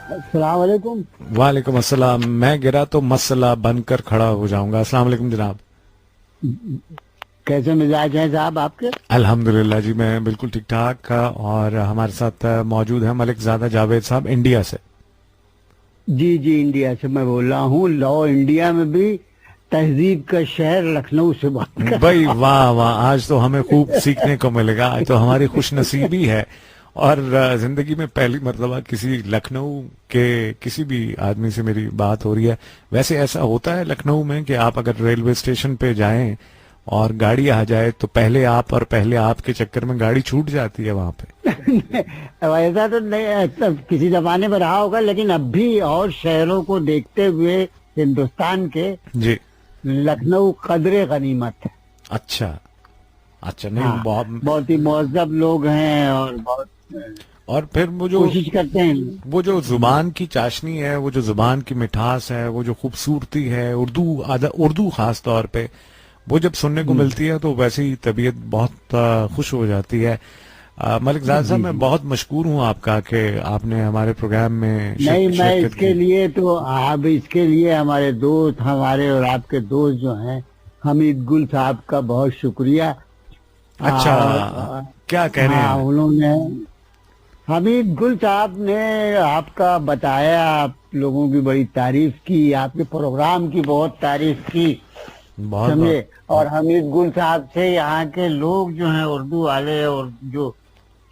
अस्सलाम वालेकुम। वालेकुम अस्सलाम। मैं गिरा तो मसला बनकर खड़ा हो जाऊंगा। अस्सलाम वालेकुम जनाब। कैसे मिजाज हैं साहब आपके? अल्हम्दुलिल्लाह जी, मैं बिल्कुल ठीक ठाक। और हमारे साथ मौजूद है मलिक ज़ादा जावेद साहब इंडिया से। जी जी, इंडिया से मैं बोल रहा हूँ। लॉ इंडिया में भी तहजीब का शहर लखनऊ से बात कर भाई रहा वाह वाह, आज तो हमें खूब सीखने को मिलेगा। आज तो हमारी खुशनसीबी है। और जिंदगी में पहली मर्तबा किसी लखनऊ के किसी भी आदमी से मेरी बात हो रही है। वैसे ऐसा होता है लखनऊ में कि आप अगर रेलवे स्टेशन पे जाएं और गाड़ी आ जाए तो पहले आप और पहले आप के चक्कर में गाड़ी छूट जाती है वहां पे। अब ऐसा तो नहीं, ऐसा किसी जमाने में रहा होगा, लेकिन अब भी और शहरों को देखते हुए हिंदुस्तान के जी। लखनऊ कदरे गनीमत है। अच्छा। अच्छा, नहीं हाँ, बहुत। बहुत ही मुहज्जब लोग हैं और बहुत और फिर कोशिश करते हैं। वो जो जुबान की चाशनी है, वो जो जुबान की मिठास है, वो जो खूबसूरती है, उर्दू खास तौर पे वो जब सुनने को मिलती है तो वैसे ही तबीयत बहुत खुश हो जाती है। मलिक ज़ाद साहब, मैं बहुत मशकूर हूँ आपका कि आपने हमारे प्रोग्राम में नहीं, मैं शिरकत इसके की। लिए तो आप इसके लिए हमारे दोस्त, हमारे और आपके दोस्त जो हैं, हमीद गुल साहब का बहुत शुक्रिया। अच्छा, और क्या कह रहे हाँ, हैं? उन्होंने, हमीद गुल साहब ने आपका बताया, आप लोगों की बड़ी तारीफ की, आपके प्रोग्राम की बहुत तारीफ की, बहुत बहुत। समझे। और हमीद गुल साहब से यहाँ के लोग जो हैं, उर्दू वाले और जो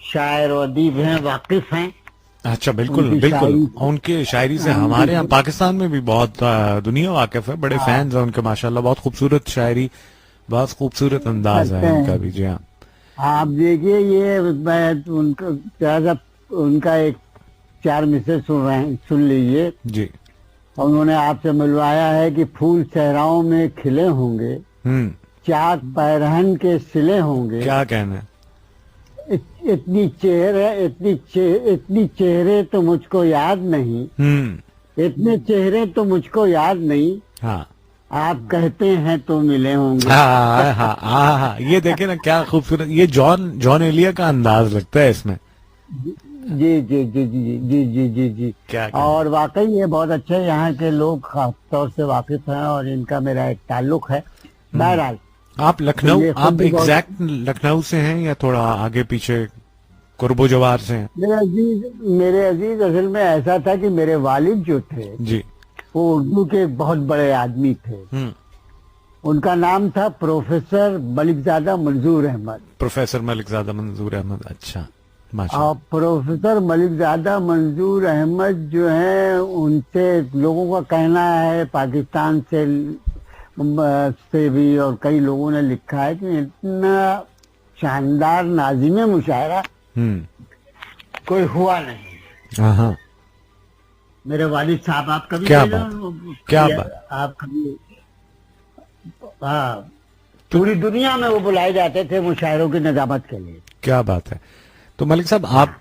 शायर और अदीब हैं, वाकिफ हैं। अच्छा, बिल्कुल उनकी बिल्कुल। शायरी उनके शायरी से हमारे यहाँ उनकी, पाकिस्तान में भी बहुत दुनिया वाकिफ है। बड़े हाँ, फैंस हैं उनके माशाल्लाह। बहुत खूबसूरत शायरी, बहुत खूबसूरत अंदाज करते है इनका हैं। भी। जी हाँ। आप देखिए, ये मैं उनका जरा सा उनका एक चार मिसरे सुन रहे हैं, सुन लीजिए। जी। और उन्होंने आपसे मिलवाया है कि फूल सहराओं में खिले होंगे, हम्म। चाक पैरहन के सिले होंगे, क्या कहना है? इतनी चेहरे तो मुझको याद नहीं, इतने चेहरे तो मुझको याद नहीं, हाँ आप कहते हैं तो मिले होंगे। हाँ हाँ हाँ हाँ, ये देखे ना क्या खूबसूरत। ये जॉन जॉन एलिया का अंदाज लगता है इसमें। जी जी जी जी जी जी जी जी। क्या कहना और है? वाकई ये बहुत अच्छे यहाँ के लोग खास तौर से वाकिफ हैं और इनका मेरा एक ताल्लुक है। बहरहाल, आप तो लखनऊ, ये खुद आप भी बहुत, एग्जैक्ट लखनऊ से हैं या थोड़ा आगे पीछे कुर्बो जवार से हैं? मेरे अजीज असल में ऐसा था कि मेरे वालिद जो थे जी। वो उर्दू के एक बहुत बड़े आदमी थे। हम्म। उनका नाम था प्रोफेसर मलिकजादा मंजूर अहमद। प्रोफेसर मलिक ज़ादा मंजूर अहमद। अच्छा, माशा। और प्रोफेसर मलिकजादा मंजूर अहमद जो है, उनसे लोगों का कहना है, पाकिस्तान से भी और कई लोगों ने लिखा है कि इतना शानदार नाज़िम मुशायरा हम्म। कोई हुआ नहीं। हाँ हाँ। मेरे वालिद साहब, आप कभी क्या गए बात, ना? क्या बात। आप कभी, हाँ, पूरी दुनिया में वो बुलाए जाते थे मुशायरों की नजामत के लिए। क्या बात है। तो मलिक साहब, आप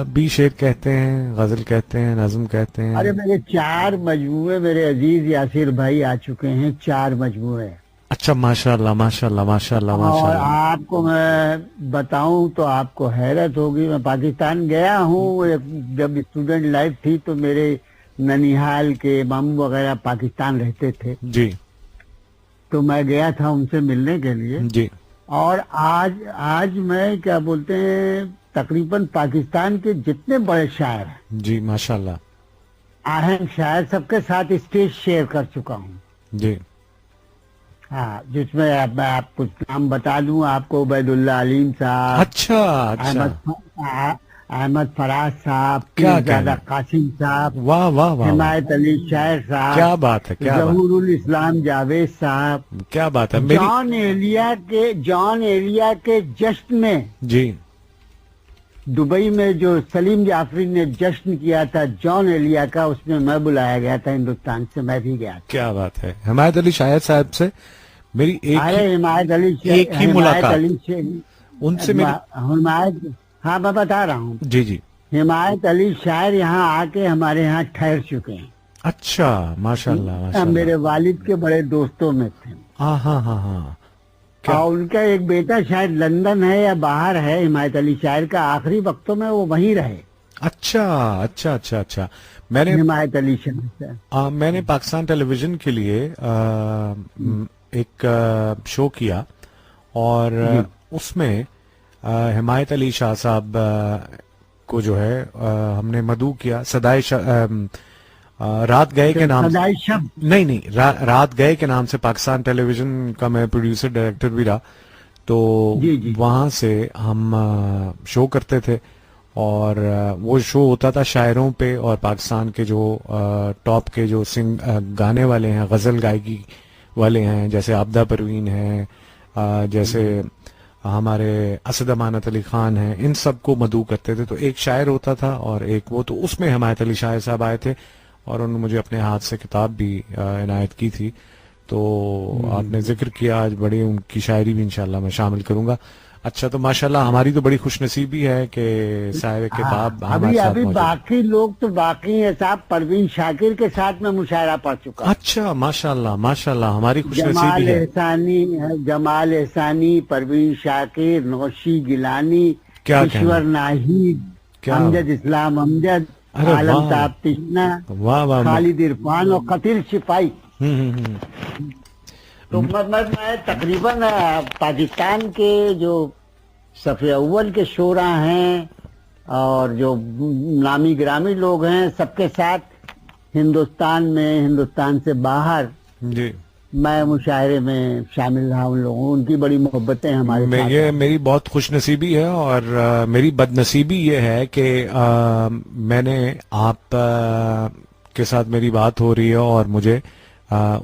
भी शेर कहते हैं, गजल कहते हैं, नज्म कहते अरे, हैं? मेरे 4 मजमूए मेरे अजीज यासिर भाई आ चुके हैं, 4 मजमूए। अच्छा, माशाल्लाह माशाल्लाह माशाल्लाह और माशाल्लाह। आपको मैं बताऊं तो आपको हैरत होगी, मैं पाकिस्तान गया हूँ। जब स्टूडेंट लाइफ थी तो मेरे ननिहाल के मामू वगैरह पाकिस्तान रहते थे, जी तो मैं गया था उनसे मिलने के लिए। जी। और आज आज मैं क्या बोलते हैं, तकरीबन पाकिस्तान के जितने बड़े शायर हैं, जी माशाल्लाह। अहम शायर, सबके साथ स्टेज शेयर कर चुका हूँ। जी। हाँ, जिसमें मैं आप कुछ नाम बता दूं आपको, उबैदुल्लाह अलीम साहब, अच्छा अच्छा। अहमद फराज साहब, क्या पीरजादा कहना? कासिम साहब, वाह वाह वाह वाह। हिमायत अली शायर साहब, क्या बात है, क्या बात। जहूरुल इस्लाम जावेद साहब, क्या बात है मेरी। जॉन एलिया के जश्न में, जी। दुबई में जो सलीम जाफरी ने जश्न किया था जॉन एलिया का, उसमें मैं बुलाया गया था हिंदुस्तान से, मैं भी गया था। क्या बात है। हिमायत अली शायर साहब से मेरी अरे, एक ही मुलाकात। उनसे मेरी। हिमायत, हाँ, मैं बता रहा हूँ। जी जी। हिमायत अली शायर यहाँ आके हमारे यहाँ ठहर चुके हैं। अच्छा, माशाल्लाह माशाल्लाह। मेरे वालिद के बड़े दोस्तों में थे। हाँ हाँ हाँ हाँ। क्या? और उनका एक बेटा शायद लंदन है या बाहर है, हिमायत अली शायर का। आखिरी वक्तों में वो वहीं रहे। अच्छा अच्छा अच्छा अच्छा। मैंने हिमायत अली शाह से। मैंने पाकिस्तान टेलीविजन के लिए एक शो किया, और जी उसमें हिमायत अली शाह साहब को जो है हमने मदऊ किया, सदाए रात गए के नाम से। सदाई शब्द। नहीं नहीं, रात गए के नाम से पाकिस्तान टेलीविजन का मैं प्रोड्यूसर डायरेक्टर भी रहा। तो जी जी वहां से हम शो करते थे, और वो शो होता था शायरों पे, और पाकिस्तान के जो टॉप के जो गाने वाले हैं, गजल गायकी वाले हैं, जैसे आबदा परवीन हैं, जैसे हमारे असद अमानत अली खान हैं, इन सबको मदऊ करते थे। तो एक शायर होता था और एक वो, तो उसमें हिमायत अली शाह साहब आए थे, और उन्होंने मुझे अपने हाथ से किताब भी इनायत की थी। तो आपने जिक्र किया, आज बड़ी उनकी शायरी भी इंशाल्लाह मैं शामिल करूंगा। अच्छा, तो माशाल्लाह हमारी तो बड़ी खुशनसीबी है कि साहिब किताब हाँ, हमारे अभी साथ अभी मौजूद। बाकी लोग तो बाकी है साहब। परवीन शाकिर के साथ में मुशायरा पढ़ चुका। अच्छा, माशाल्लाह माशाल्लाह, हमारी खुशनसीबी जमाल है। एहसानी, जमाल एहसानी, परवीन शाकिर, नौशी गिलानी, क्या कहना, ईश्वर नाहिद, क्या, अमजद इस्लाम अमजद, अरे आलम वाह ताब तिश्ना, वाह वाह। खालिद इरफान और कतील सिपाही। हम्म। तो मैं तकरीबन पाकिस्तान के जो सफ़े अव्वल के शोरा हैं और जो नामी गिरामी लोग हैं, सबके साथ हिंदुस्तान में, हिंदुस्तान से बाहर जी, मैं मुशायरे में शामिल रहा। उन लोगों, उनकी बड़ी मोहब्बतें हमारे साथ ये हैं। मेरी बहुत खुशनसीबी है, और मेरी बदनसीबी ये है कि मैंने आप के साथ मेरी बात हो रही है, और मुझे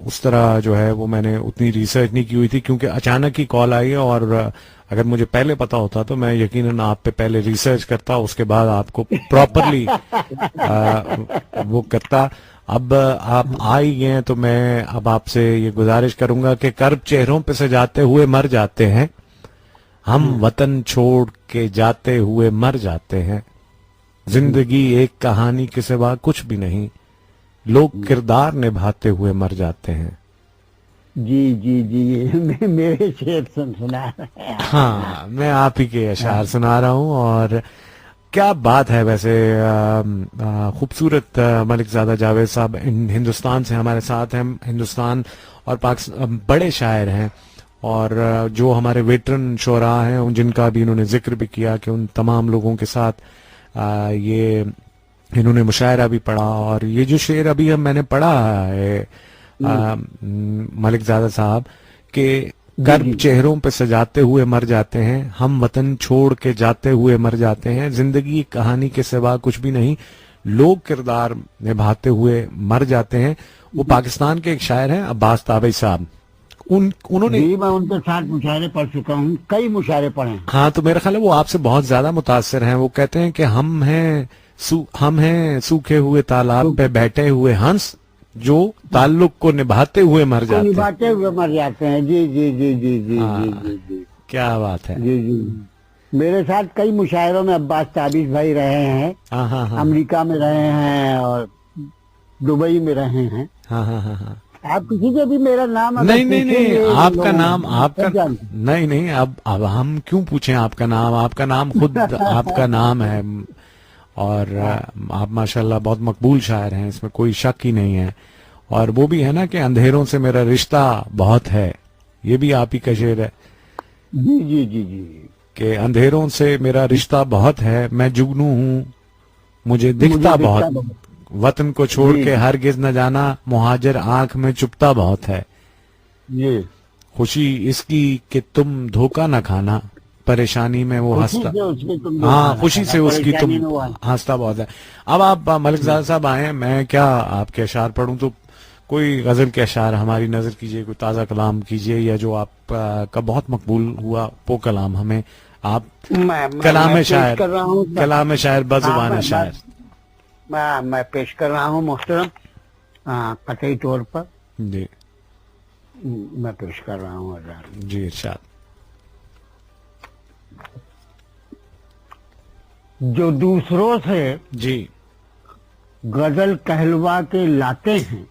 उस तरह जो है वो मैंने उतनी रिसर्च नहीं की हुई थी, क्योंकि अचानक ही कॉल आई है। और अगर मुझे पहले पता होता तो मैं यकीनन आप पे पहले रिसर्च करता, उसके बाद आपको प्रॉपरली वो करता। अब आप आ ही गए हैं, तो मैं अब आपसे ये गुजारिश करूंगा कि कर्ब चेहरों पे सजाते हुए मर जाते हैं, हम वतन छोड़ के जाते हुए मर जाते हैं, जिंदगी एक कहानी के सिवा कुछ भी नहीं, लोग किरदार निभाते हुए मर जाते हैं। जी जी जी, ये मेरे शेर सुना रहे हैं। हाँ, मैं आप ही के अशार सुना रहा हूँ। और क्या बात है वैसे, खूबसूरत मलिकजादा जावेद साहब हिंदुस्तान से हमारे साथ हैं। हिंदुस्तान और पाकिस्तान बड़े शायर हैं, और जो हमारे वेटरन शोरा हैं उन जिनका भी इन्होंने जिक्र भी किया कि उन तमाम लोगों के साथ ये इन्होंने मुशायरा भी पढ़ा। और ये जो शेर अभी हम मैंने पढ़ा है मलिकजादा साहब के, कर्ब चेहरों पे सजाते हुए मर जाते हैं, हम वतन छोड़ के जाते हुए मर जाते हैं, जिंदगी कहानी के सिवा कुछ भी नहीं, लोग किरदार निभाते हुए मर जाते हैं। वो पाकिस्तान के एक शायर हैं अब्बास ताबई साहब, उन्होंने, जी, मैं उनके साथ मुशायरे पढ़ चुका हूँ, कई मुशायरे पढ़े हैं। हाँ, तो मेरा ख्याल है वो आपसे बहुत ज्यादा मुतासिर हैं। वो कहते हैं कि हम हैं सूखे हुए तालाब पे बैठे हुए हंस, जो ताल्लुक को निभाते हुए मर जाते हैं। निभाते हुए मर जाते हैं। जी जी जी जी जी हाँ, जी जी जी क्या बात है। जी जी। मेरे साथ कई मुशायरों में अब्बास ताबिश भाई रहे हैं। हाँ हाँ हाँ अमेरिका में रहे हैं और दुबई में रहे हैं। हाँ हाँ हाँ हाँ। आप किसी से भी मेरा नाम अगर नहीं नहीं नहीं, पूछेंगे, आपका लोग नाम, आपका सब जानते हैं। नहीं नहीं, अब हम क्यों पूछें आपका नाम, आपका नाम खुद आपका नाम है। और आप माशाल्लाह बहुत मकबूल शायर हैं, इसमें कोई शक ही नहीं है। और वो भी है ना कि अंधेरों से मेरा रिश्ता बहुत है, ये भी आप ही का शेर है जी जी जी जी। कि अंधेरों से मेरा रिश्ता बहुत है, मैं जुगनू हूँ मुझे दिखता बहुत, वतन को छोड़ के हरगिज न जाना, मुहाजिर आंख में चुपता बहुत है, ये खुशी इसकी कि तुम धोखा न खाना, परेशानी में वो हंसता, हाँ खुशी से उसकी तुम हंसता बहुत है। अब आप मलिकजादा साहब आए हैं, मैं क्या आपके अशार पढ़ूं, तो कोई गजल के अशार हमारी नजर कीजिए, कोई ताजा कलाम कीजिए, या जो आप का बहुत मकबूल हुआ वो कलाम हमें आप, कलाम शायर, कलाम शायर बज़ुबान शायर मैं पेश कर रहा हूँ मोहतरम, कतई तौर पर जी, मैं पेश कर रहा हूँ हज़रात। जी इरशाद। जो दूसरों से जी, गजल कहलवा के लाते हैं,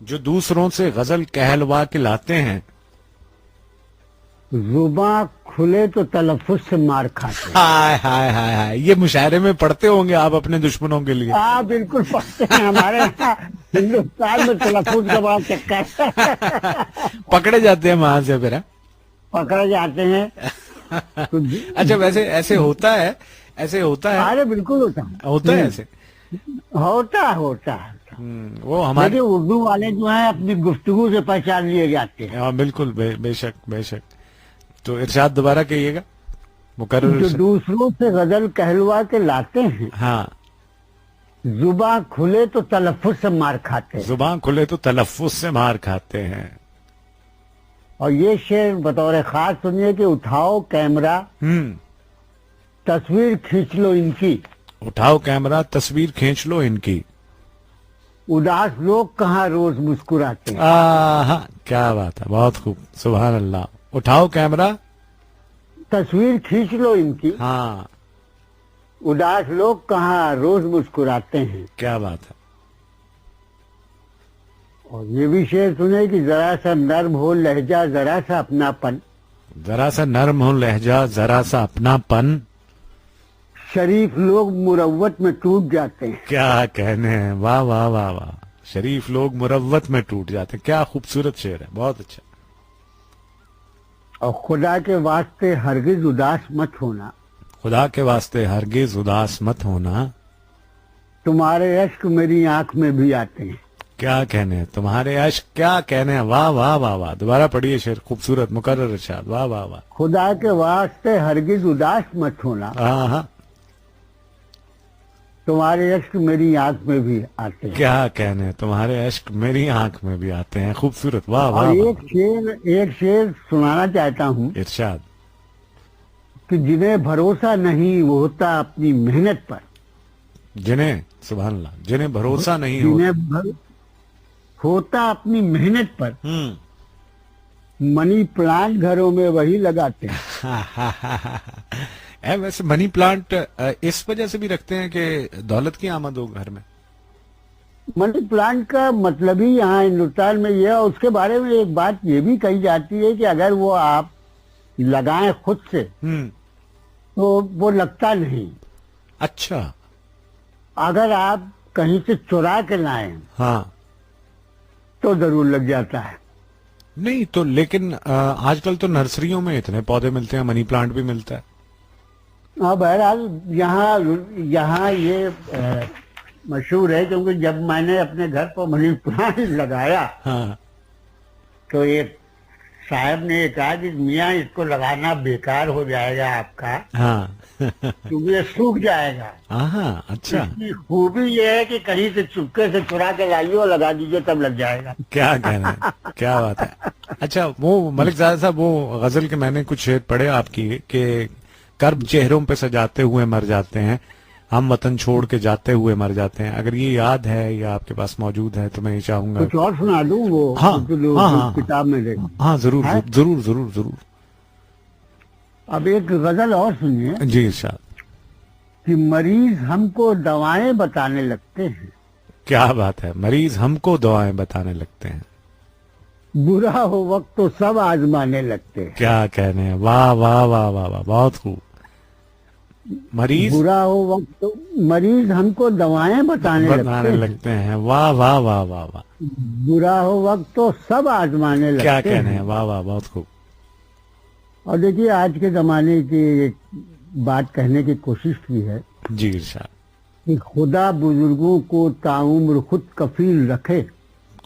जो दूसरों से गजल कहलवा के लाते हैं, जुबां खुले तो तलफ्फुज से मार खाते। हाय हाय हाय हाय, ये मुशायरे में पढ़ते होंगे आप अपने दुश्मनों के लिए। हाँ बिल्कुल पढ़ते हैं, हमारे यहाँ हिंदुस्तान में तलफ्फुज का बड़ा चक्कर पकड़े जाते हैं वहां से फिर, हाँ? पकड़े जाते हैं। तो अच्छा, वैसे ऐसे होता है, ऐसे होता है, अरे बिल्कुल होता है, होता है ऐसे। होता है। वो हमारे, देखिए उर्दू वाले जो हैं अपनी गुफ्तगू से पहचान लिए जाते हैं। हाँ बिल्कुल, बेशक बेशक। तो इरशाद दोबारा कहिएगा, मुकर्रर जो से। दूसरों से गजल कहलवा के लाते हैं, हाँ, जुबान खुले तो तलफ्फुज से मार खाते हैं। जुबान खुले तो तलफ्फुज से मार खाते हैं। और ये शेर बतौर खास सुनिए कि उठाओ कैमरा तस्वीर खींच लो इनकी, उठाओ कैमरा तस्वीर खींच लो इनकी, उदास लोग कहाँ रोज मुस्कुराते हैं। हाँ, क्या बात है, बहुत खूब, सुभान अल्लाह। उठाओ कैमरा तस्वीर खींच लो इनकी, हाँ, उदास लोग कहाँ रोज मुस्कुराते हैं। क्या बात है। और ये भी शेर सुने कि जरा सा नर्म हो लहजा जरा सा अपनापन, जरा सा नर्म हो लहजा जरा सा अपनापन, शरीफ लोग मुरव्वत में टूट जाते हैं। क्या कहने हैं, वाह वाह वाह वाह। शरीफ लोग मुरव्वत में टूट जाते हैं, क्या खूबसूरत शेर है, बहुत अच्छा। और खुदा के वास्ते हरगिज उदास मत होना, खुदा के वास्ते हरगिज उदास मत होना, तुम्हारे अश्क मेरी आंख में भी आते हैं। क्या कहने हैं, तुम्हारे अश्क क्या कहने हैं, वाह वाह वाह वाह। दोबारा पढ़िए शेर, खूबसूरत, मुकर्रर इरशाद, वाह वाह वाह। खुदा के वास्ते हरगिज उदास मत होना, हाँ हाँ, तुम्हारे अश्क मेरी आंख में भी आते हैं। क्या कहने हैं, तुम्हारे अश्क मेरी आंख में भी आते हैं, खूबसूरत, वाह वाह और वाह। एक शेर सुनाना चाहता हूँ इरशाद। कि जिन्हें भरोसा नहीं वो होता अपनी मेहनत पर, जिन्हें, सुभान अल्लाह, जिन्हें भरोसा नहीं हो, होता अपनी मेहनत पर, मनी प्लांट घरों में वही लगाते हैं। वैसे मनी प्लांट इस वजह से भी रखते हैं कि दौलत की आमद हो घर में। मनी प्लांट का मतलब ही यहाँ हिंदुस्तान में यह है। उसके बारे में एक बात ये भी कही जाती है कि अगर वो आप लगाएं खुद से तो वो लगता नहीं। अच्छा, अगर आप कहीं से चुरा के लाएं हाँ, तो जरूर लग जाता है। नहीं तो, लेकिन आजकल तो नर्सरियों में इतने पौधे मिलते हैं, मनी प्लांट भी मिलता है। हाँ बहरहाल यहाँ ये मशहूर है क्योंकि जब मैंने अपने घर पर मनी प्लांट लगाया हाँ, तो एक साहब ने कहा कि मियाँ इसको लगाना बेकार हो जाएगा आपका, हाँ, क्योंकि ये सूख जाएगा। हाँ, अच्छा, इसकी खूबी ये है कि कहीं से चुपके से चुरा के लाइए और लगा दीजिए, तब लग जाएगा। क्या कहना है, क्या बात है। अच्छा, वो मलिक ज़ादा साहब, वो गजल के मैंने कुछ शेर पढ़े आपकी कि कर्ब चेहरों पे सजाते हुए मर जाते हैं, हम वतन छोड़ के जाते हुए मर जाते हैं। अगर ये याद है या आपके पास मौजूद है तो मैं ये चाहूंगा। कुछ और सुना दूं वो हाँ, जो हाँ, किताब में देखा। हाँ, जरूर जरूर जरूर जरूर। अब एक गजल और सुनिए जी इरशाद। कि मरीज हमको दवाएं बताने लगते हैं, क्या बात है, मरीज हमको दवाएं बताने लगते हैं, बुरा हो वक्त तो सब आजमाने लगते हैं। क्या कहने हैं, वाह वाह वाह वाह वाह, बहुत खूब। मरीज बुरा हो वक्त तो मरीज हमको दवाएं बताने लगते हैं, वाह वाह वाह वाह वाह। बुरा हो वक्त तो सब आजमाने लगते क्या हैं। कहने हैं, वाह वाह, बहुत खूब। और देखिए आज के जमाने की एक बात कहने की कोशिश की है जी इरशाद। कि खुदा बुजुर्गों को ताउम्र खुद कफील रखे।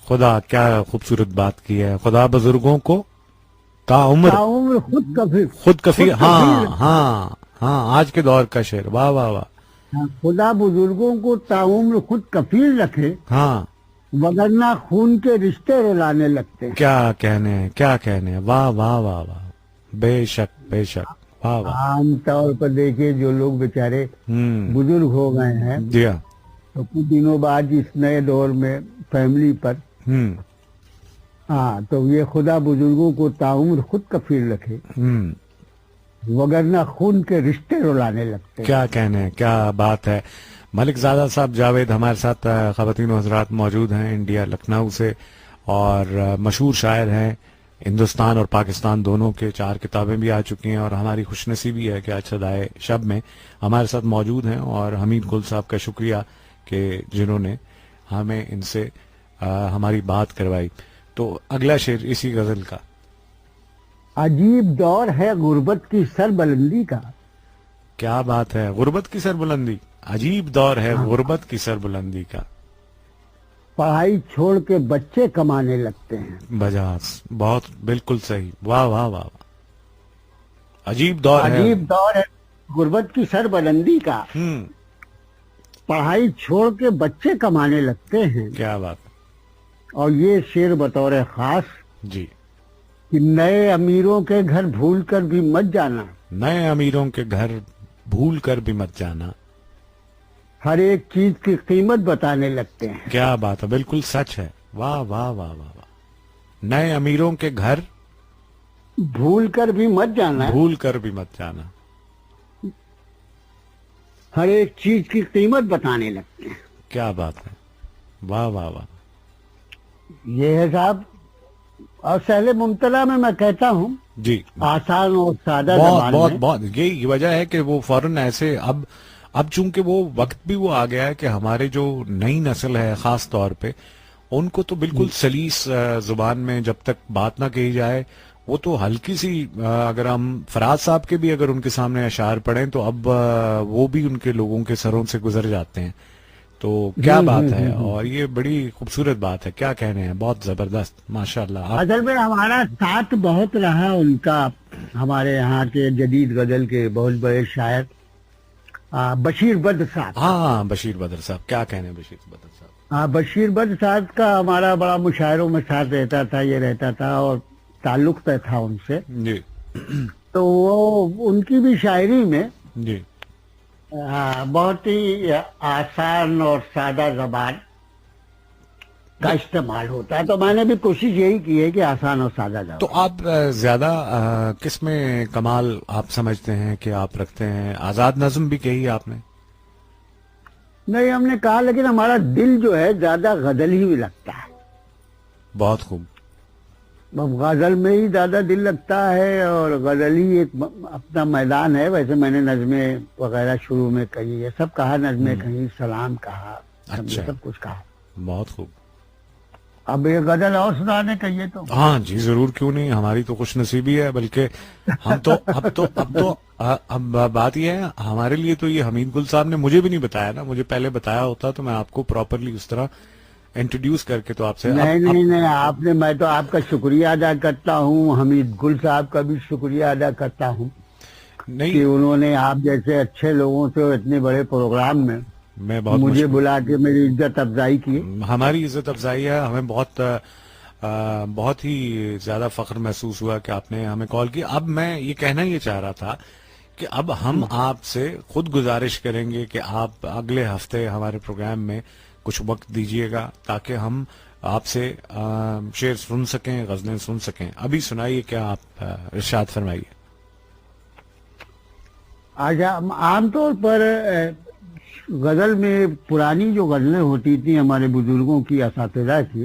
खुदा, क्या खूबसूरत बात की है, खुदा बुजुर्गों को ताउम्र खुद कफील। हाँ हाँ हाँ, आज के दौर का शेर, वाह वाह वाह। खुदा बुजुर्गों को ताउम्र खुद कफील रखे, हाँ, वगरना खून के रिश्ते रुलाने लगते हैं। क्या कहने हैं, क्या कहने हैं, वाह वाह वाह वाह, बेशक बेशक, वाह वाह। आमतौर पर देखिए जो लोग बेचारे बुजुर्ग हो गए हैं दिया तो कुछ दिनों बाद इस नए दौर में फैमिली पर हाँ तो ये खुदा बुजुर्गों को ताउम्र खुद कफील रखे, वगरना खून के रिश्ते रुलाने लगते हैं। क्या कहने हैं, क्या बात है। मलिक ज़ादा साहब जावेद हमारे साथ ख़वातीन और हज़रात मौजूद हैं इंडिया लखनऊ से, और मशहूर शायर हैं, हिंदुस्तान और पाकिस्तान दोनों के 4 किताबें भी आ चुकी हैं और हमारी खुशनसीबी है कि अक्षदाय शब में हमारे साथ मौजूद हैं। और हमीद गुल साहब का शुक्रिया कि जिन्होंने हमें इनसे हमारी बात करवाई। तो अगला शेर इसी गजल का। अजीब दौर है गुर्बत की सरबलंदी का। क्या बात है, गुर्बत की सरबुलंदी। अजीब दौर है गुर्बत की सरबुलंदी का। पढ़ाई छोड़ के बच्चे कमाने लगते हैं। बजाज, बहुत बिल्कुल सही। वाह वाह वाह वाह। अजीब दौर है। अजीब दौर है गुर्बत की सरबलंदी का। पढ़ाई छोड़ के बच्चे कमाने लगते हैं। क्या बात। और ये शेर बतौर खास जी। कि नए अमीरों के घर भूल कर भी मत जाना। नए अमीरों के घर भूल कर भी मत जाना। हर एक चीज की कीमत बताने लगते हैं। क्या बात है, बिल्कुल सच है। वाह वाह वाह वाह वाह। नए अमीरों के घर भूल कर भी मत जाना। भूल कर भी मत जाना। हर एक चीज की कीमत बताने लगते हैं। क्या बात है। वाह वाह वाह। ये है साहब। और सहले मुमतला में मैं कहता हूँ जी, आसान और सादा बहुत ज़बान बहुत में। बहुत यही वजह है कि वो फौरन ऐसे अब चूंकि वो वक्त भी वो आ गया है कि हमारे जो नई नस्ल है खास तौर पे उनको तो बिल्कुल सलीस जुबान में जब तक बात ना कही जाए वो तो हल्की सी अगर हम फराज साहब के भी अगर उनके सामने अशार पढ़ें तो अब वो भी उनके लोगों के सरों से गुजर जाते हैं। तो क्या बात है। और ये बड़ी खूबसूरत बात है। क्या कहने हैं, बहुत जबरदस्त माशाल्लाह। असल में हमारा साथ बहुत रहा उनका। हमारे यहाँ के जदीद गजल के बहुत बड़े शायर बशीर बद्र साहब। हाँ, बशीर बद्र साहब। क्या कहने हैं बशीर बद्र साहब। हाँ, बशीर बद्र साहब का हमारा बड़ा मुशायरों में साथ रहता था, ये रहता था और ताल्लुक तय था उनसे। जी तो वो उनकी भी शायरी में जी बहुत ही आसान और सादा जबान का इस्तेमाल होता है। तो मैंने भी कोशिश यही की है कि आसान और सादा जबान। तो आप ज्यादा किस में कमाल आप समझते हैं कि आप रखते हैं? आजाद नज्म भी कही आपने। नहीं, हमने कहा, लेकिन हमारा दिल जो है ज्यादा गजल ही में लगता है। बहुत खूब। गजल में ही ज्यादा दिल लगता है और गजल ही एक अपना मैदान है। वैसे मैंने नज़में वगैरह शुरू में कही है, सब कहा, नज़में कही, सलाम कहा, अच्छा, सब कुछ कहा। बहुत खूब। अब ये गजल और सुनाने कहिए तो। हाँ जी, जरूर, क्यों नहीं। हमारी तो खुशनसीबी है, बल्कि हम तो अब बात यह है, हमारे लिए तो ये हमीद गुल साहब ने मुझे भी नहीं बताया ना। मुझे पहले बताया होता तो मैं आपको प्रॉपरली उस तरह इंट्रोड्यूस करके तो आपसे नहीं, आपने, मैं तो आपका शुक्रिया अदा करता हूँ, हमीद गुल साहब का भी शुक्रिया अदा करता हूँ नहीं कि उन्होंने आप जैसे अच्छे लोगों से इतने बड़े प्रोग्राम में मैं बहुत मुझे बुला के मेरी इज्जत अफजाई की। हमारी इज्जत अफजाई है। हमें बहुत ही ज्यादा फख्र महसूस हुआ कि आपने हमें कॉल की। अब मैं ये कहना ये चाह रहा था कि अब हम आपसे खुद गुजारिश करेंगे कि आप अगले हफ्ते हमारे प्रोग्राम में कुछ वक्त दीजिएगा ताकि हम आपसे शेर सुन सकें, गजलें सुन सकें। अभी सुनाइए, क्या आप इरशाद फरमाइए। आज आमतौर पर गजल में पुरानी जो गजलें होती थी हमारे बुजुर्गों की, असातिज़ा की,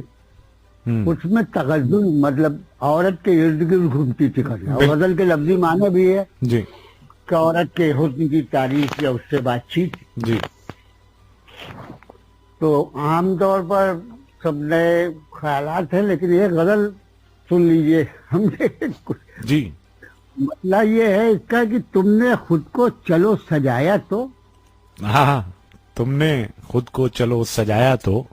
उसमें तगज़्ज़ुल मतलब औरत के इर्द गिर्द घूमती थी गजल। और गजल के लफ्जी माने भी है जी कि औरत के हुस्न की तारीफ या उससे बातचीत। जी। तो आमतौर पर सब नए ख्यालात हैं, लेकिन ये गजल सुन लीजिए। हमने जी। मतलब ये है इसका कि तुमने खुद को चलो सजाया तो। हाँ, तुमने खुद को चलो सजाया तो।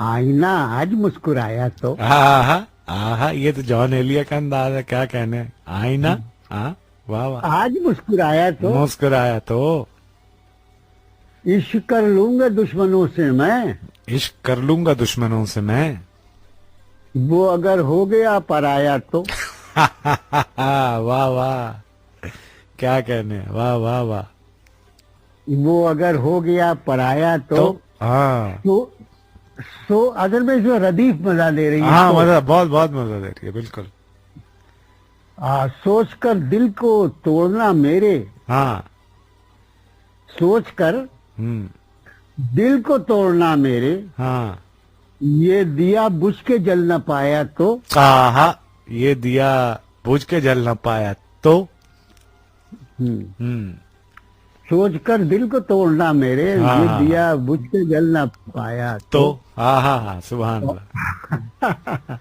आईना आज मुस्कुराया तो। हाँ, ये तो जॉन एलिया का अंदाज है। क्या कहने हैं। आईना, हाँ, वाह वाह। आज मुस्कुराया तो। मुस्कुराया तो। इश्क कर लूंगा दुश्मनों से मैं। इश्क कर लूंगा दुश्मनों से मैं। वो अगर हो गया पराया तो। वाह वाह, क्या कहने हैं। वाह वाह वाह। वो अगर हो गया पराया तो। हाँ, तो अगर में जो रदीफ मजा दे रही है। हाँ, तो, मजा, बहुत बहुत मजा दे रही है, बिल्कुल। सोच कर दिल को तोड़ना मेरे। हाँ, सोच कर दिल को तोड़ना मेरे। हाँ, ये दिया बुझ के जल न पाया तो। आहा, ये दिया बुझ के जल न पाया तो। हम्म, सोच कर दिल को तोड़ना मेरे, हाँ, ये हाँ, दिया बुझ के जल न पाया तो आहा, सुभान अल्लाह।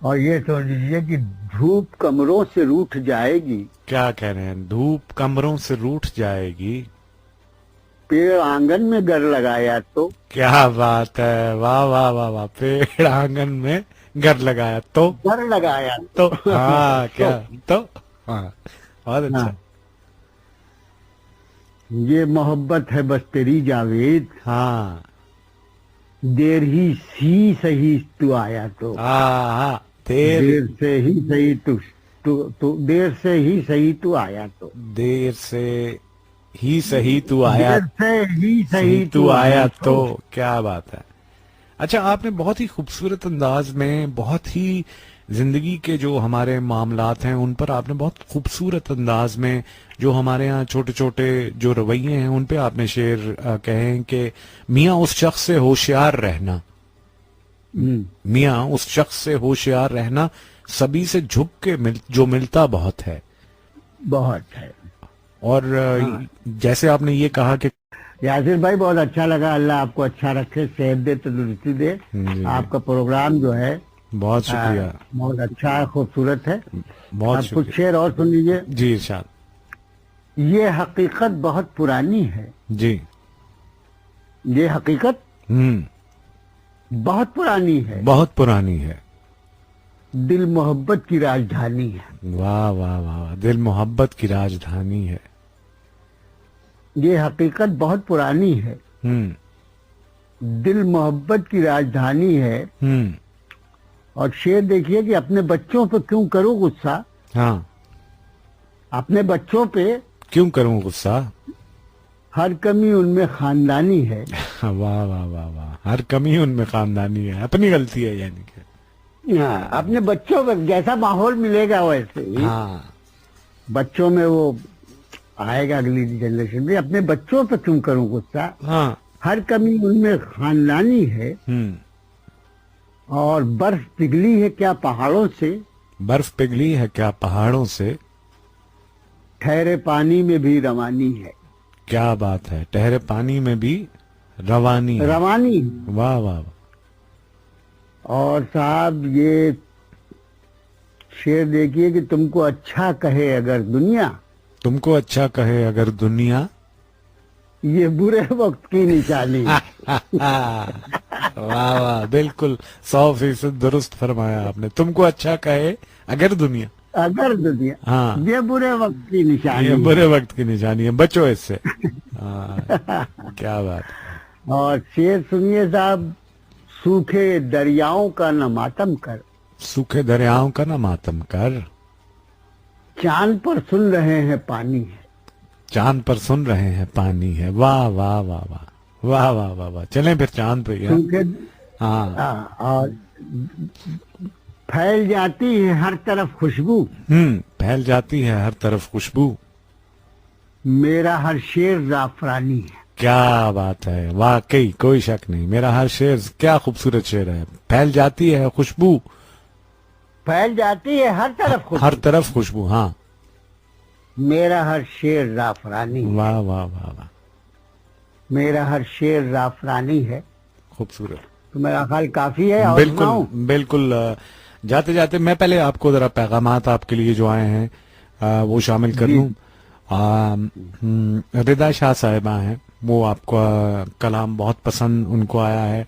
और ये सोच लीजिए कि धूप कमरों से रूठ जाएगी, क्या कह रहे हैं, धूप कमरों से रूठ जाएगी, पेड़ आंगन में घर लगाया तो। क्या बात है, वाह वाह वाह वाह, पेड़ आंगन में घर लगाया तो। घर लगाया तो हाँ, क्या तो, हाँ, बहुत अच्छा। हाँ। ये मोहब्बत है बस तेरी जावेद, हाँ, देर ही सी सही तू आया तो। हाँ, देर देर से ही सही तू देर से ही सही तू आया तो। देर से ही सही तू आया, देर से ही सही सही तू आया तो। क्या बात है। अच्छा, आपने बहुत ही खूबसूरत अंदाज में, बहुत ही जिंदगी के जो हमारे मामलात हैं उन पर आपने बहुत खूबसूरत अंदाज में, जो हमारे यहाँ छोटे छोटे जो रवैये हैं उन पे आपने शेर कहे हैं कि मियाँ उस शख्स से होशियार रहना, मियाँ उस शख्स से होशियार रहना, सभी से झुक के जो मिलता बहुत है। बहुत है। और जैसे आपने ये कहा कि यासिर भाई बहुत अच्छा लगा, अल्लाह आपको अच्छा रखे, सेहत दे, तंदुरुस्ती दे। आपका प्रोग्राम जो है बहुत शुक्रिया, बहुत अच्छा है, खूबसूरत है। बहुत आप कुछ शुक्रिया शेर और सुन लीजिए। जी, इरशाद। ये हकीकत बहुत पुरानी है, जी, ये हकीकत बहुत पुरानी है, बहुत पुरानी है। दिल मोहब्बत की राजधानी है। वाह वाह वाह वाह, दिल मोहब्बत की राजधानी है। ये हकीकत बहुत पुरानी है, दिल मोहब्बत की राजधानी है। और शेर देखिए कि अपने बच्चों पे क्यों करूं गुस्सा, हाँ, अपने बच्चों पे क्यों करूं गुस्सा, हर कमी उनमें खानदानी है। वाह वाह वाह वाह, हर कमी उनमें खानदानी है, अपनी गलती है यानी कि। हाँ, अपने बच्चों पे जैसा माहौल मिलेगा वैसे ही हाँ, बच्चों में वो आएगा, अगली जनरेशन में। अपने बच्चों पे क्यों करूं गुस्सा, हाँ, हर कमी उनमें खानदानी है। और बर्फ पिघली है क्या पहाड़ों से, बर्फ पिघली है क्या पहाड़ों से, ठहरे पानी में भी रवानी है। क्या बात है, ठहरे पानी में भी रवानी है। रवानी। वाह वाह वाह। और साहब ये शेर देखिए कि तुमको अच्छा कहे अगर दुनिया, तुमको अच्छा कहे अगर दुनिया, ये बुरे वक्त की निशानी। वाह वाह, बिल्कुल 100% दुरुस्त फरमाया आपने। तुमको अच्छा कहे अगर दुनिया, अगर दुनिया, हाँ, ये बुरे वक्त की निशानी, ये बुरे वक्त की निशानी है, बचो इससे। हाँ, क्या बात। और शेर सुनिए साहब, सूखे दरियाओं का न मातम कर, सूखे दरियाओं का ना मातम कर, चांद पर सुन रहे हैं पानी है। चांद पर सुन रहे हैं पानी है। वाह वाह वाह वाह वाह वाह वाह वाह, चलें फिर चांद पे यार। सूखे, हाँ, और फैल जाती है हर तरफ खुशबू, फैल जाती है हर तरफ खुशबू, मेरा हर शेर जाफरानी है। क्या बात है, वाकई कोई शक नहीं, मेरा हर शेर, क्या खूबसूरत शेर है। फैल जाती है खुशबू, फैल जाती है हर तरफ खुशबू, हर तरफ खुशबू, हाँ, मेरा हर शेर जाफरानी है। वाह वाह वाह वाह, मेरा हर शेर जाफरानी है। खूबसूरत। तो मेरा ख्याल काफी है। और बिल्कुल सुनाऊं? बिल्कुल। जाते जाते मैं पहले आपको जरा पैगामात आपके लिए जो आए हैं वो शामिल कर लूं। रिदा शाह साहिबा हैं, वो आपका कलाम बहुत पसंद उनको आया है।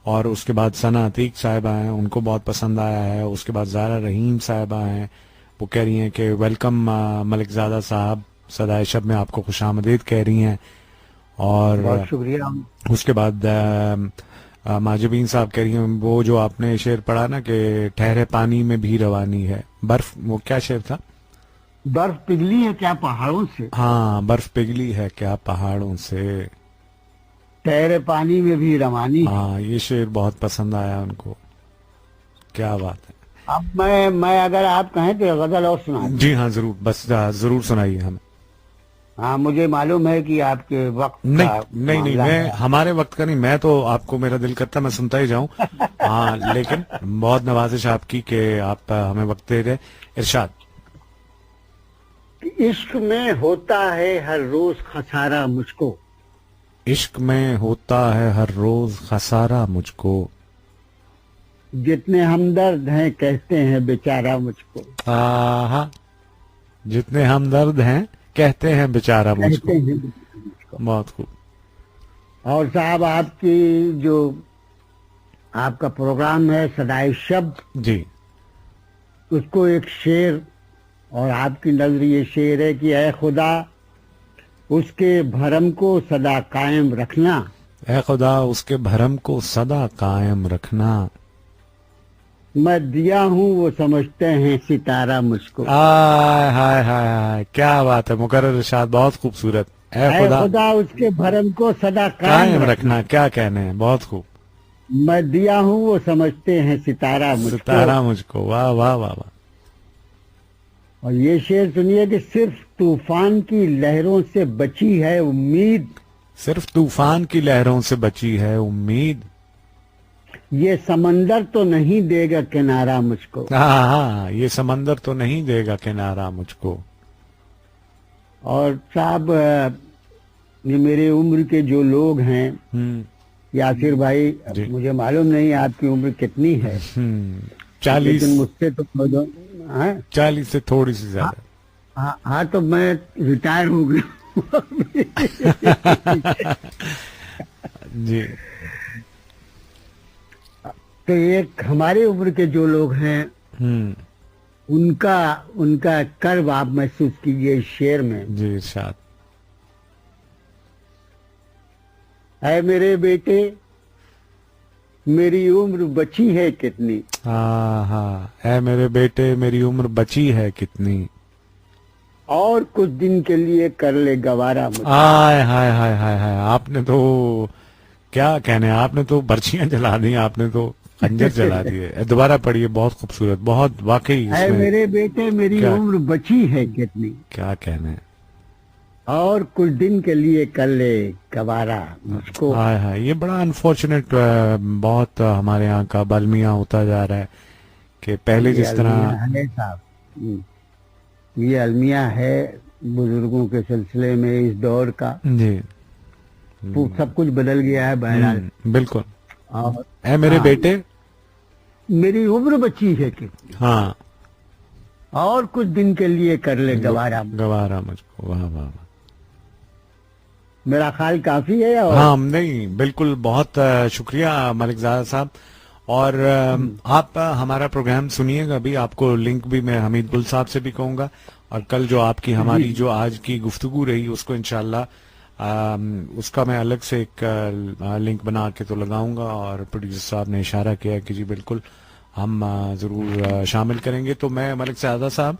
और उसके बाद सना अतीक साहिबा हैं, उनको बहुत पसंद आया है। उसके बाद ज़ारा रहीम साहिबा हैं, वो कह रही हैं कि वेलकम मलिकजादा साहब, सदाए शब में आपको खुशामदीद कह रही हैं। और बहुत शुक्रिया। उसके बाद माजबीन साहब कह रही हैं, वो जो आपने शेर पढ़ा ना कि ठहरे पानी में भी रवानी है, बर्फ, वो क्या शेर था? बर्फ पिघली है क्या पहाड़ों से, हाँ, बर्फ पिघली है क्या पहाड़ों से, ठहरे पानी में भी रवानी। हाँ, ये शेर बहुत पसंद आया उनको। क्या बात है। अब मैं अगर आप कहें तो गजल और सुना दूं। जी हाँ, जरूर, बस जरूर सुनाइए हमें। हाँ, मुझे मालूम है कि आपके वक्त नहीं का नहीं नहीं, मामला मैं है। हमारे वक्त का नहीं, मैं तो आपको मेरा दिल करता मैं सुनता ही जाऊं। हाँ, लेकिन बहुत नवाजिश आपकी कि आप हमें वक्त दे रहे। इरशाद। कि इश्क में होता है हर रोज खसारा मुझको, इश्क में होता है हर रोज खसारा मुझको। जितने हमदर्द हैं कहते हैं बेचारा मुझको। आहा, जितने हमदर्द हैं कहते हैं बेचारा कहते मुझको। हैं बेचारा मुझको। बहुत खूब। और साहब, आपकी जो आपका प्रोग्राम है सदाई शब्द, जी। उसको एक शेर, और आपकी नजर ये शेर है कि ऐ खुदा उसके भरम को सदा कायम रखना। ऐ खुदा उसके भरम को सदा कायम रखना। मैं दिया हूँ वो समझते हैं सितारा मुझको। आय हाय हाय हाय, क्या बात है मुकर्रर इरशाद, बहुत खूबसूरत। ऐ ऐ खुदा खुदा उसके भरम को सदा कायम कायम रखना। रखना, क्या कहने हैं, बहुत खूब। मैं दिया हूँ वो समझते हैं सितारा मुझको। सितारा मुझको, वाह वाह वाह वाह। और ये शेर सुनिए कि सिर्फ तूफान की लहरों से बची है उम्मीद, सिर्फ तूफान की लहरों से बची है उम्मीद। ये समंदर तो नहीं देगा किनारा मुझको। हाँ हाँ, ये समंदर तो नहीं देगा किनारा मुझको। और साहब, ये मेरे उम्र के जो लोग हैं, यासिर भाई, जी। मुझे मालूम नहीं आपकी उम्र कितनी है, 40। लेकिन मुझसे तो हाँ 40 से थोड़ी सी ज्यादा। हाँ हाँ, तो मैं रिटायर हो गया। जी। तो एक हमारे उम्र के जो लोग हैं, हम्म। उनका उनका कर्व आप महसूस कीजिए इस शेर में। जी इरशाद। है मेरे बेटे मेरी उम्र बची है कितनी, हाँ हाँ, है मेरे बेटे मेरी उम्र बची है कितनी। और कुछ दिन के लिए कर ले गवारा मुझे। हाय हाय हाय हाय हाय, आपने तो क्या कहने, आपने तो बर्छियां जला दी, आपने तो खंजर जला दिए। दोबारा पढ़िए, बहुत खूबसूरत, बहुत वाकई है इसमें मेरे बेटे मेरी क्या- उम्र बची है कितनी, क्या कहने। और कुछ दिन के लिए कर ले गवारा मुझको। हाय हाय, ये बड़ा अनफॉर्चुनेट, बहुत हमारे यहाँ का बलमिया होता जा रहा है कि पहले ये जिस तरह। अलमिया है साहब, ये अलमिया है बुजुर्गों के सिलसिले में इस दौर का। जी। सब कुछ बदल गया है बहरहाल। बिल्कुल। और है मेरे हाँ, बेटे। मेरी उम्र बची है कितनी, हाँ, और कुछ दिन के लिए कर ले गवारा। गवारा मुझको, वाह वाह वाह। मेरा ख्याल काफी है। और हाँ नहीं, बिल्कुल, बहुत शुक्रिया मलिक ज़ादा साहब। और आप हमारा प्रोग्राम सुनिएगा भी, आपको लिंक भी मैं हमीद गुल साहब से भी कहूंगा, और कल जो आपकी हमारी जो आज की गुफ्तगू रही उसको इंशाल्लाह उसका मैं अलग से एक लिंक बना के तो लगाऊंगा। और प्रोड्यूसर साहब ने इशारा किया कि जी बिल्कुल हम जरूर शामिल करेंगे। तो मैं मलिक ज़ादा साहब,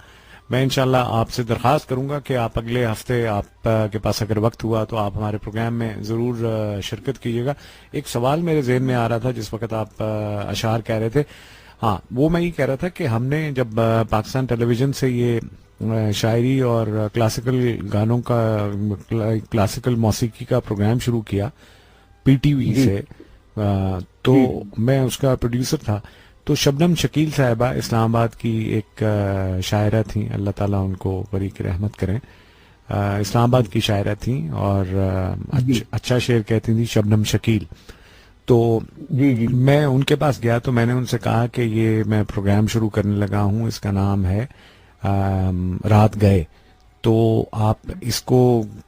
मैं इंशाल्लाह आपसे दरख्वास्त करूंगा कि आप अगले हफ्ते आप के पास अगर वक्त हुआ तो आप हमारे प्रोग्राम में ज़रूर शिरकत कीजिएगा। एक सवाल मेरे जहन में आ रहा था जिस वक्त आप अशार कह रहे थे। हाँ, वो मैं ये कह रहा था कि हमने जब पाकिस्तान टेलीविजन से ये शायरी और क्लासिकल गानों का, क्लासिकल मौसीकी का प्रोग्राम शुरू किया पीटीवी से, तो मैं उसका प्रोड्यूसर था। तो शबनम शकील साहिबा इस्लामाबाद की एक शायरा थी, अल्लाह ताला उनको बरी की रहमत करें, इस्लामाबाद की शायरा थी और अच्छा शेर कहती थी शबनम शकील। तो जी मैं उनके पास गया तो मैंने उनसे कहा कि ये मैं प्रोग्राम शुरू करने लगा हूँ, इसका नाम है रात गए, तो आप इसको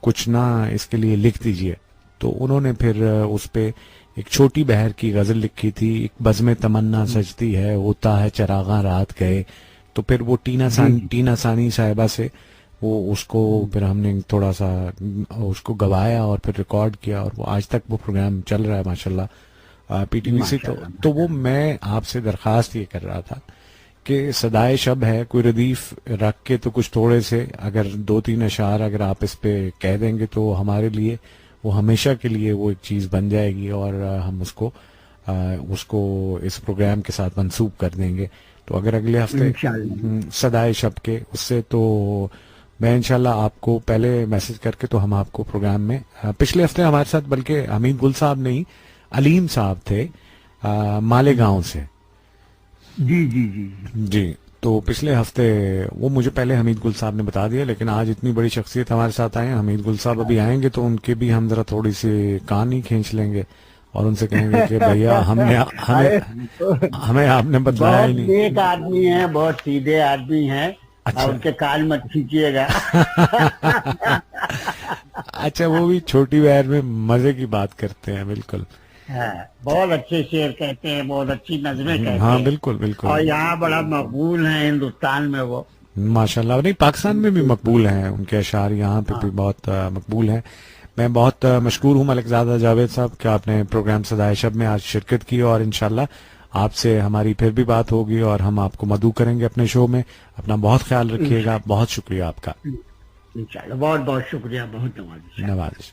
कुछ ना इसके लिए लिख दीजिए। तो उन्होंने फिर उस पे एक छोटी बहर की गजल लिखी थी, एक बज़्म तमन्ना सजती है होता है चरागा रात गए। तो फिर वो टीना सानी साहिबा से वो उसको फिर हमने थोड़ा सा उसको गवाया और फिर रिकॉर्ड किया, और वो आज तक वो प्रोग्राम चल रहा है माशाल्लाह पीटीवी से। तो वो मैं आपसे दरख्वास्त ये कर रहा था कि सदाए शब है, कोई रदीफ रख के तो कुछ थोड़े से अगर 2-3 अशार अगर आप इस पे कह देंगे तो हमारे लिए वो हमेशा के लिए वो एक चीज़ बन जाएगी और हम उसको इस प्रोग्राम के साथ मंसूब कर देंगे। तो अगर अगले हफ्ते सदाए शब के उससे तो मैं इंशाल्लाह आपको पहले मैसेज करके तो हम आपको प्रोग्राम में पिछले हफ्ते हमारे साथ बल्कि हमीद गुल साहब नहीं, अलीम साहब थे मालेगांव से। जी जी जी। जी, तो पिछले हफ्ते वो मुझे पहले हमीद गुल साहब ने बता दिया, लेकिन आज इतनी बड़ी शख्सियत हमारे साथ आए हैं। हमीद गुल साहब अभी आएंगे तो उनके भी हम जरा थोड़ी सी कान ही खींच लेंगे और उनसे कहेंगे कि भैया हमें आपने बतलाया बहुत ही नहीं। नेक आदमी हैं, बहुत सीधे आदमी हैं। अच्छा। और उनके कान मत खींचिएगा। अच्छा, वो भी छोटी वैर में मजे की बात करते हैं, बिल्कुल। हाँ, बहुत अच्छे शेर कहते हैं, बहुत अच्छी नज़में कहते हाँ हैं। बिल्कुल बिल्कुल। और यहाँ बड़ा मकबूल है हिंदुस्तान में वो। माशाल्लाह, नहीं पाकिस्तान में भी मकबूल हैं उनके अशार, यहाँ पे भी बहुत मकबूल हैं। मैं बहुत मशकूर हूँ मलिकजादा जावेद साहब कि आपने प्रोग्राम सदाए शब में आज शिरकत की, और इंशाल्लाह आपसे हमारी फिर भी बात होगी और हम आपको मदऊ करेंगे अपने शो में। अपना बहुत ख्याल रखिएगा। बहुत शुक्रिया आपका। इंशाल्लाह, बहुत बहुत शुक्रिया, बहुत नवाजिश। नवाजिश।